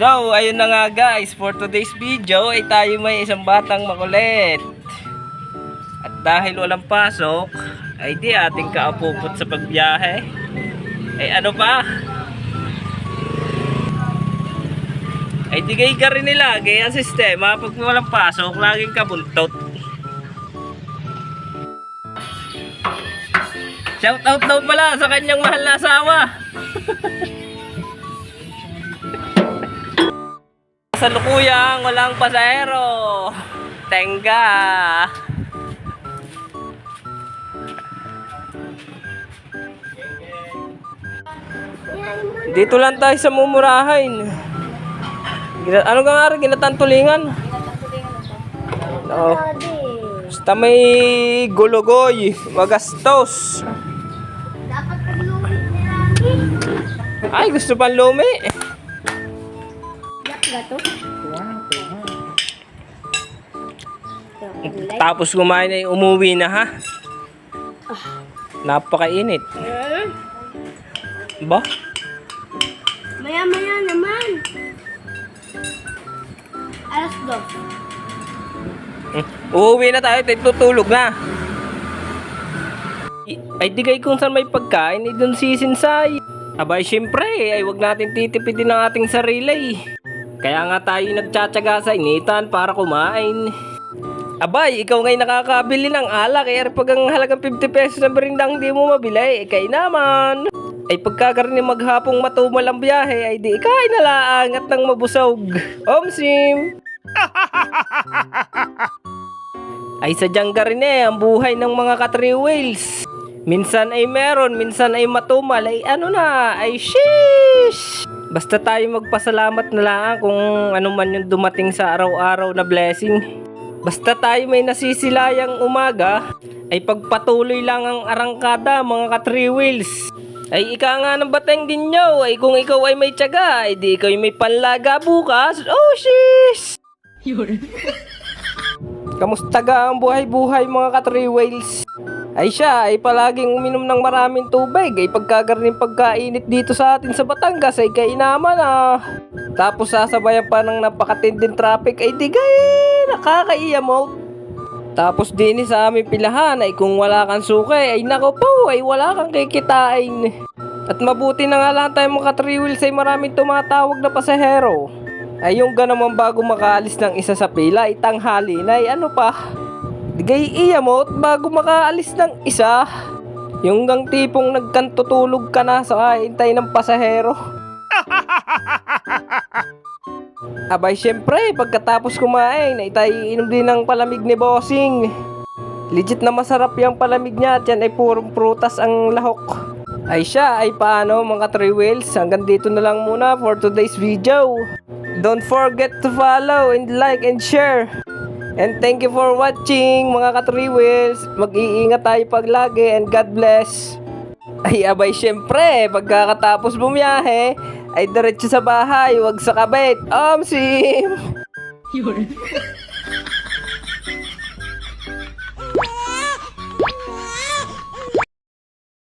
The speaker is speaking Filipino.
So, ayun na nga guys, for today's video ay tayo may isang batang makulit. At dahil walang pasok, ay di ating kaapupot sa pagbiyahe. Ay ano pa? Ay di gay ka rin nila, gaya ang sistema, pag walang pasok, laging kabuntot. Shout out daw pala sa kanyang mahal na asawa. Sa lukuyang walang pasahero. Tengga. Dito lang tayo sa mumurahin. Ano ka nga rin? Ginatantulingan? Oo. Basta may gulugoy. Magastos. Dapat paglumi nila. Ay, gusto pang lumi. Gato? Tapos kumain ay umuwi na ha. Napakainit. Ba? Maya-maya naman. Alas 2. Uuwi na tayo, tutulog na. Ay di kay kung saan may pagkain, ay dun sisinsay. Abay syempre, ay wag natin titipidin ang ating sarili. Kaya nga tayo nagtsatsaga sa initan para kumain. Abay, ikaw nga'y nakakabili ng alak. Kaya pag ang halagang 50 pesos na berindang hindi mo mabili, kaya naman. Ay pagkakaroon maghapong matumal ang biyahe, ay di ikay nalaang at nang mabusog. Omsim! Ay sadyang ka rin ang buhay ng mga ka-three wheels. Minsan ay meron, minsan ay matumal, ay ano na, ay sheesh! Basta tayo magpasalamat na lang kung ano man yung dumating sa araw-araw na blessing. Basta tayo may nasisilayang umaga, ay pagpatuloy lang ang arangkada mga ka-three wheels. Ay ika nga ng bateng din nyo, ay kung ikaw ay may tiyaga, ay di ikaw ay may panlaga bukas. Oh shish! Kamusta ga ang buhay-buhay mga ka-three wheels? Ay siya ay palaging uminom ng maraming tubig. Ay pagkagarning pagkainit dito sa atin sa Batangas ay kainaman ah. Tapos sasabayan pa ng napakatinding traffic ay digay nakakaiyamout. Tapos din sa aming pilahan ay kung wala kang sukay ay nako po ay wala kang kikitain. At mabuti na nga lang tayo mga ka-three wheels ay maraming tumatawag na pasahero. Ay yung ganaman bago makaalis ng isa sa pila ay tanghali na ay ano pa. Digay iyamot bago makaalis ng isa. Yung gang tipong nagkantutulog ka na sa hintay ng pasahero. Abay syempre pagkatapos kumain ay tayo inom din ng palamig ni Bossing. Legit na masarap yung palamig niya at yan ay purong prutas ang lahok. Ay siya ay paano mga three wheels. Hanggang dito na lang muna for today's video. Don't forget to follow and like and share. And thank you for watching mga ka-three wheels. Mag-iingat tayo paglagi and God bless. Ay abay syempre, pagkakatapos bumiyahe, ay diretso sa bahay, wag sa kabit. Omsim!